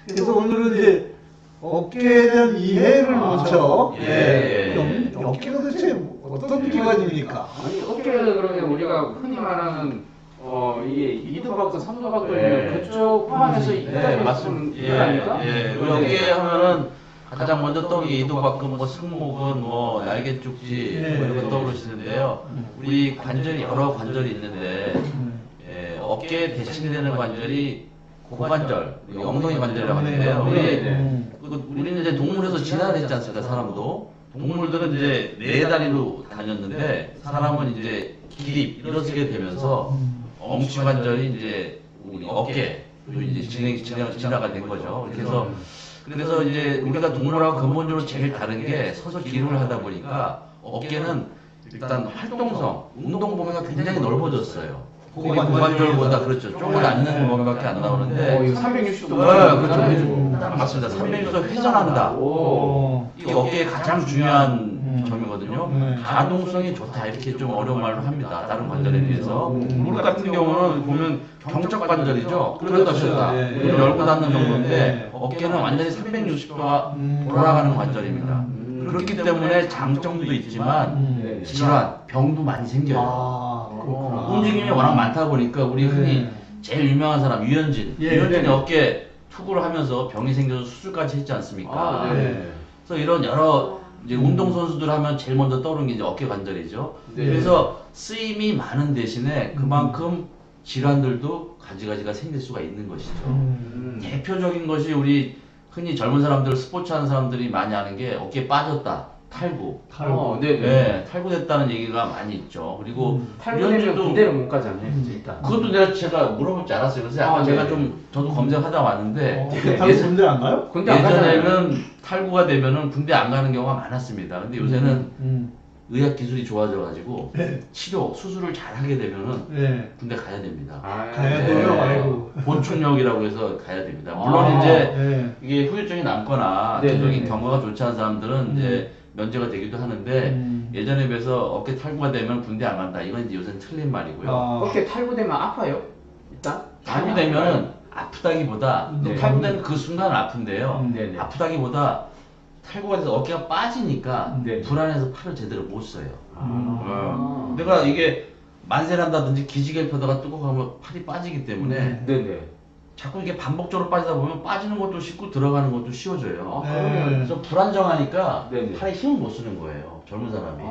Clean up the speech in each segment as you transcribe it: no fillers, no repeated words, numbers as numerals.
그래서 오늘은 이제 어깨에 대한 이해를 먼저 어깨가 도대체 어떤 기관입니까? 아니, 어깨를 그러면 우리가 흔히 말하는 이게 이두박근, 삼두박근 그쪽 포함해서 네, 맞습니다. 아닙니까? 우리 어깨 하면은 가장 먼저 떠오르기 이두박근, 뭐 승모근, 뭐 날개죽지 뭐 이런 거 떠오르시는데요. 우리 관절이 여러 관절이 있는데 어깨에 대칭이 되는 관절이 고관절, 엉덩이 관절이라고 하는데요. 우리는 이제 동물에서 진화를 했지 않습니까? 사람도. 동물들은 이제 네 다리로 다녔는데 사람은 이제 기립 일어서게 되면서 엉치 관절이 이제 우리 어깨로 이제 진화가 된 거죠. 그래서 이제 우리가 동물하고 근본적으로 제일 다른 게 서서 기름을 하다 보니까 어깨는 일단 활동성, 운동 범위가 굉장히 넓어졌어요. 고관절보다 그렇죠. 쪼고 앉는 범위밖에 안 나오는데. 이거 360도. 그렇죠. 딱 맞습니다. 360도 회전한다. 이게 어깨의 가장 중요한 점이거든요. 가동성이 좋다 이렇게 좀 어려운 말로 합니다. 다른 관절에 비해서. 무릎 같은 경우는 보면 경적 관절이죠. 들었다 쉬었다. 문을 열고 닫는 정도인데 어깨는 완전히 360도가 돌아가는 관절입니다. 그렇기 때문에 장점도 있지만 질환, 병도 많이 생겨요. 움직임이 워낙 많다 보니까 우리 흔히 제일 유명한 사람 유현진이 어깨 투구를 하면서 병이 생겨서 수술까지 했지 않습니까? 그래서 이런 여러 이제 운동선수들 하면 제일 먼저 떠오르는 게 이제 어깨 관절이죠. 그래서 쓰임이 많은 대신에 그만큼 질환들도 가지가지가 생길 수가 있는 것이죠. 대표적인 것이 우리 흔히 젊은 사람들, 스포츠 하는 사람들이 많이 하는 게 어깨 빠졌다, 탈구. 탈구됐다는 얘기가 많이 있죠. 그리고 탈구되면 군대를 못 가잖아요. 일단. 그것도 제가 물어볼 줄 알았어요. 그래서 약간 제가 저도 검색하다 왔는데 군대 안 가요? 군대 안 가잖아요. 예전에는 탈구가 되면은 군대 안 가는 경우가 많았습니다. 근데 요새는 의학 기술이 좋아져가지고 치료, 수술을 잘 하게 되면은 군대 가야 됩니다. 가야 돼요, 아이고. 보충력이라고 해서 가야 됩니다. 물론 이제 이게 후유증이 남거나 적인 경과가 좋지 않은 사람들은 이제 면제가 되기도 하는데 예전에 비해서 어깨 탈구가 되면 군대 안 간다. 이건 이제 요새는 틀린 말이고요. 어깨 탈구되면 아파요? 일단? 탈구되면 아프다기보다 탈구되는 그 순간은 아픈데요. 아프다기보다 탈구가 돼서 어깨가 빠지니까 불안해서 팔을 제대로 못 써요. 내가 이게 만세를 한다든지 기지개를 펴다가 뜨고 가면 팔이 빠지기 때문에 자꾸 이게 반복적으로 빠지다 보면 빠지는 것도 쉽고 들어가는 것도 쉬워져요. 그래서 불안정하니까 팔에 힘을 못 쓰는 거예요. 젊은 사람이.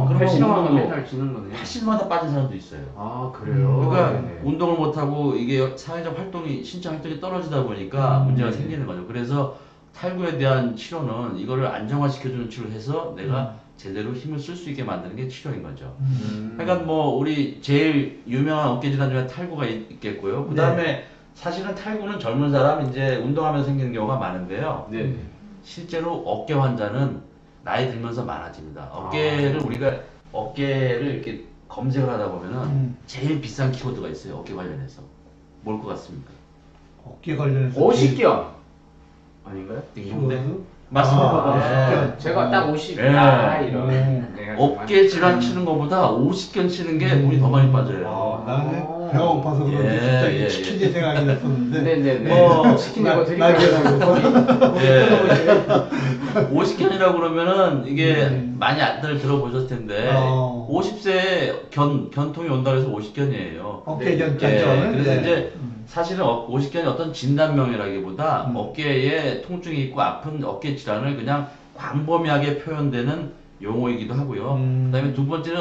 그럼 실험하면 맨날 지는 거네요. 80마다 빠진 사람도 있어요. 그래요? 그러니까 운동을 못하고 이게 사회적 활동이, 신체 활동이 떨어지다 보니까 문제가 생기는 거죠. 그래서 탈구에 대한 치료는 이거를 안정화시켜주는 치료를 해서 내가 제대로 힘을 쓸 수 있게 만드는 게 치료인 거죠. 그러니까 뭐 우리 제일 유명한 어깨 질환 중에 탈구가 있겠고요. 그 다음에 사실은 탈구는 젊은 사람 이제 운동하면서 생기는 경우가 많은데요. 실제로 어깨 환자는 나이 들면서 많아집니다. 우리가 어깨를 이렇게 검색을 하다 보면은 제일 비싼 키워드가 있어요. 어깨 관련해서. 뭘 것 같습니까? 어깨 관련해서 오십견 아닌가요? 딩동대? 맞습니다. 제가 딱 50. 어깨 질환 치는 것보다 50견 치는 게 돈이 더 많이 빠져요. 나는 배가 고파서 그런지 갑자기 치킨이 생각이 났었는데 치킨 이거 드릴까요? 50견이라고 그러면은 이게 많이 안들 들어보셨을 텐데 50세에 견통이 온다 그래서 50견이에요. 어깨 견 그래서 이제 사실은 50견이 어떤 진단명이라기보다 어깨에 통증이 있고 아픈 어깨 질환을 그냥 광범위하게 표현되는 용어이기도 하고요. 그다음에 두 번째는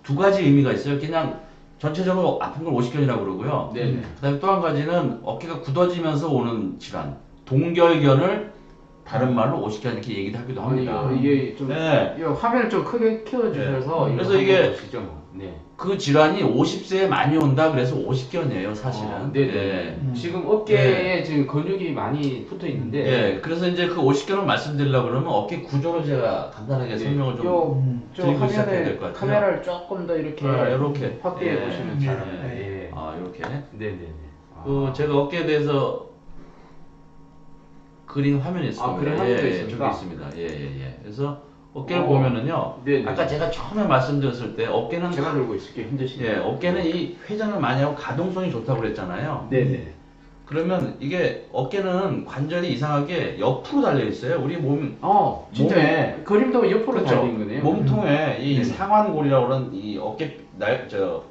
두 가지 의미가 있어요. 그냥 전체적으로 아픈 걸 50견이라고 그러고요. 그다음에 또 한 가지는 어깨가 굳어지면서 오는 질환, 동결견을 다른 말로 50견 이렇게 얘기도 하기도 합니다. 이게 좀 이 화면을 좀 크게 키워주셔서 그래서 이게 그 질환이 50세에 많이 온다 그래서 50견이에요 사실은. 지금 어깨에 지금 근육이 많이 붙어 있는데 그래서 이제 그 50견을 말씀드리려고 그러면 어깨 구조를 제가 간단하게 설명을 좀 드리고 시작해야 될 것 같아요. 카메라를 조금 더 이렇게 이렇게 확대해 보시면 이렇게. 제가 어깨에 대해서 그린 화면이 있습니다. 그런 화면도 있습니까? 저기 있습니다. 그래서 어깨를 보면은요. 아까 제가 처음에 말씀드렸을 때 어깨는 제가 들고 있을게요. 힘드시죠? 어깨는 이 회전을 많이 하고 가동성이 좋다고 그랬잖아요. 그러면 이게 어깨는 관절이 이상하게 옆으로 달려 있어요. 우리 진짜 몸에 그림도 옆으로 그렇죠. 달린 거네요. 몸통에 이 네. 상완골이라고 그러는 이 어깨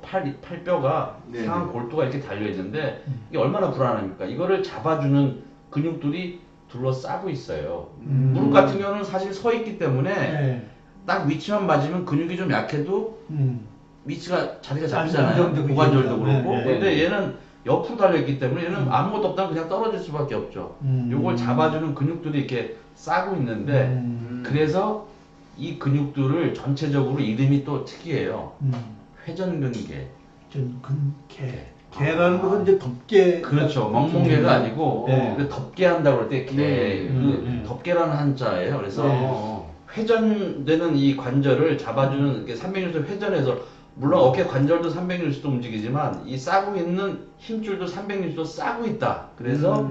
팔뼈가 네. 상완골두가 이렇게 달려 있는데 이게 얼마나 불안합니까? 이거를 잡아주는 근육들이 둘러싸고 있어요. 무릎 같은 경우는 사실 서 있기 때문에 네. 딱 위치만 맞으면 근육이 좀 약해도 위치가 자리가 잡히잖아요. 안정적이죠. 고관절도 네, 그렇고. 네. 근데 얘는 옆으로 달려 있기 때문에 얘는 아무것도 없다면 그냥 떨어질 수밖에 없죠. 요걸 잡아주는 근육들이 이렇게 싸고 있는데 그래서 이 근육들을 전체적으로 이름이 또 특이해요. 회전근개. 개라는 것은 이제 덮개. 그렇죠. 멍멍개가 아니고 네. 그 덮개 한다고 그럴 때 개. 네. 그 덮개라는 한자예요. 그래서 네. 회전되는 이 관절을 잡아주는 이렇게 360도 회전해서 물론 어깨 관절도 360도 움직이지만 이 싸고 있는 힘줄도 360도 싸고 있다. 그래서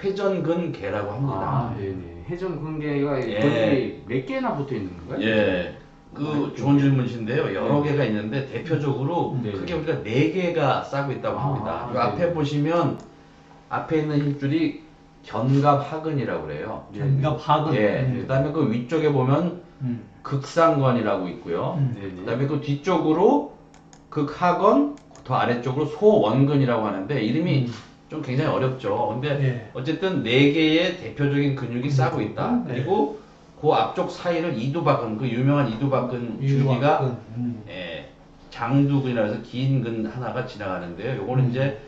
회전근개라고 합니다. 아, 네네. 회전 근개가 예. 거기 몇 개나 붙어 있는 건가요? 예. 그 좋은 질문이신데요. 여러 개가 있는데 대표적으로 네. 크게 우리가 4개가 싸고 있다고 합니다. 이 네. 앞에 보시면 앞에 있는 힘줄이 견갑하근이라고 그래요. 견갑하근. 예. 그다음에 그 위쪽에 보면 극상관이라고 있고요. 네네. 그다음에 그 뒤쪽으로 극하건, 더 아래쪽으로 소원근이라고 하는데 이름이 좀 굉장히 어렵죠. 근데 예. 어쨌든 4개의 대표적인 근육이 싸고 있다. 네. 그리고 그 앞쪽 사이를 이두박근, 그 유명한 이두박근 줄기가 장두근이라고 해서 긴 근 하나가 지나가는데요. 요거는 이제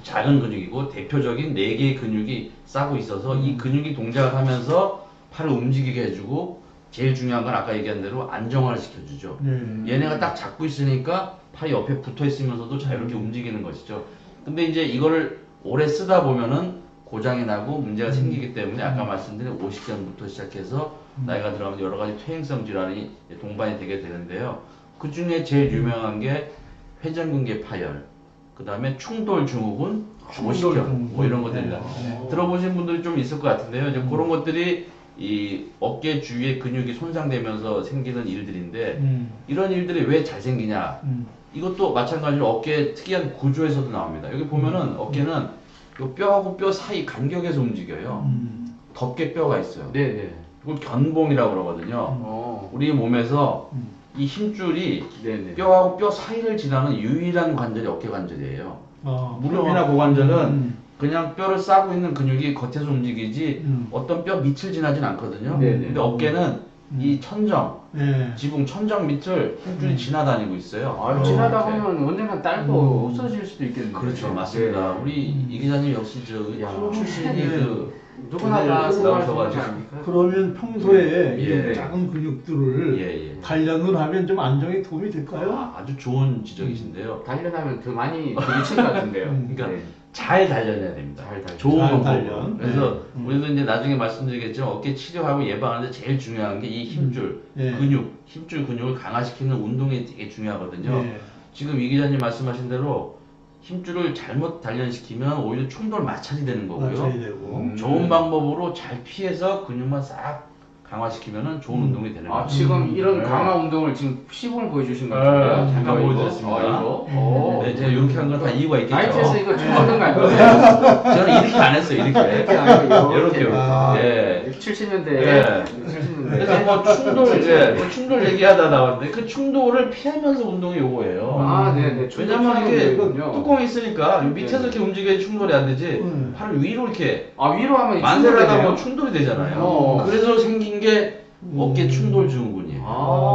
작은 근육이고 대표적인 4개의 근육이 싸고 있어서 이 근육이 동작을 하면서 팔을 움직이게 해주고 제일 중요한 건 아까 얘기한 대로 안정화를 시켜주죠. 얘네가 딱 잡고 있으니까 팔이 옆에 붙어 있으면서도 자유롭게 움직이는 것이죠. 근데 이제 이거를 오래 쓰다 보면은 고장이 나고 문제가 생기기 때문에 아까 말씀드린 50대부터 시작해서 나이가 들어가면 여러 가지 퇴행성 질환이 동반이 되게 되는데요. 그 중에 제일 유명한 게 회전근개 파열, 그 다음에 충돌 증후군, 오십견 뭐 이런 것들입니다. 들어보신 분들이 좀 있을 것 같은데요. 이제 그런 것들이 이 어깨 주위의 근육이 손상되면서 생기는 일들인데 이런 일들이 왜 잘 생기냐? 이것도 마찬가지로 어깨의 특이한 구조에서도 나옵니다. 여기 보면은 어깨는 요 뼈하고 뼈 사이 간격에서 움직여요. 덮개뼈가 있어요. 네네. 그걸 견봉이라고 그러거든요. 우리 몸에서 이 힘줄이 네네. 뼈하고 뼈 사이를 지나는 유일한 관절이 어깨 관절이에요. 무릎이나 고관절은 그냥 뼈를 싸고 있는 근육이 겉에서 움직이지 어떤 뼈 밑을 지나진 않거든요. 네네. 근데 어깨는 이 천정, 지붕 천정 밑을 힘줄이 지나다니고 있어요. 아, 지나다 이렇게. 보면 언젠간 딸도 없어질 수도 있겠네요. 그렇죠, 맞습니다. 네. 우리 이 기자님 역시 저 야. 출신이 네. 그 누구나 다 나오셔가지고. 그러면 평소에 예. 이 작은 근육들을 예. 단련을 하면 좀 안정에 도움이 될까요? 아주 좋은 지적이신데요. 단련하면 더 많이 부딪힌 것 같은데요. 그러니까 네. 잘 단련해야 됩니다. 잘 단련. 좋은 잘 방법으로. 단련. 그래서 우리도 이제 나중에 말씀드리겠지만 어깨 치료하고 예방하는데 제일 중요한 게 이 힘줄, 근육, 힘줄 근육을 강화시키는 운동이 되게 중요하거든요. 지금 이 기자님 말씀하신 대로 힘줄을 잘못 단련시키면 오히려 충돌 마찰이 되는 거고요. 맞춰야 되고. 좋은 방법으로 잘 피해서 근육만 싹 강화시키면 좋은 운동이 되는 거예요. 아, 지금 이런 네. 강화 운동을 지금 시범을 보여주신 것 같은데요. 잠깐 이거? 보여드렸습니다. 이거? 오. 네, 제가 이렇게 한 건 다 이유가 있겠죠. 나이트에서 이거 처음 하는 거 아니에요? 저는 이렇게 안 했어요. 이렇게. 이렇게 아니고 이렇게요. 아. 예. 70년대. 예. 70년대. 그래서 뭐 충돌 이제 뭐 충돌 얘기하다 나왔는데 그 충돌을 피하면서 운동이 요거예요. 아, 네네. 왜냐면 이게 운동이군요. 뚜껑이 있으니까 밑에서 네. 이렇게 움직여야 충돌이 안 되지. 팔을 위로 이렇게 아, 위로 하면 만세를 하다 충돌이 보면 되네요? 충돌이 되잖아요. 어. 그래서 생긴 게 어깨 충돌 증후군이에요. 아.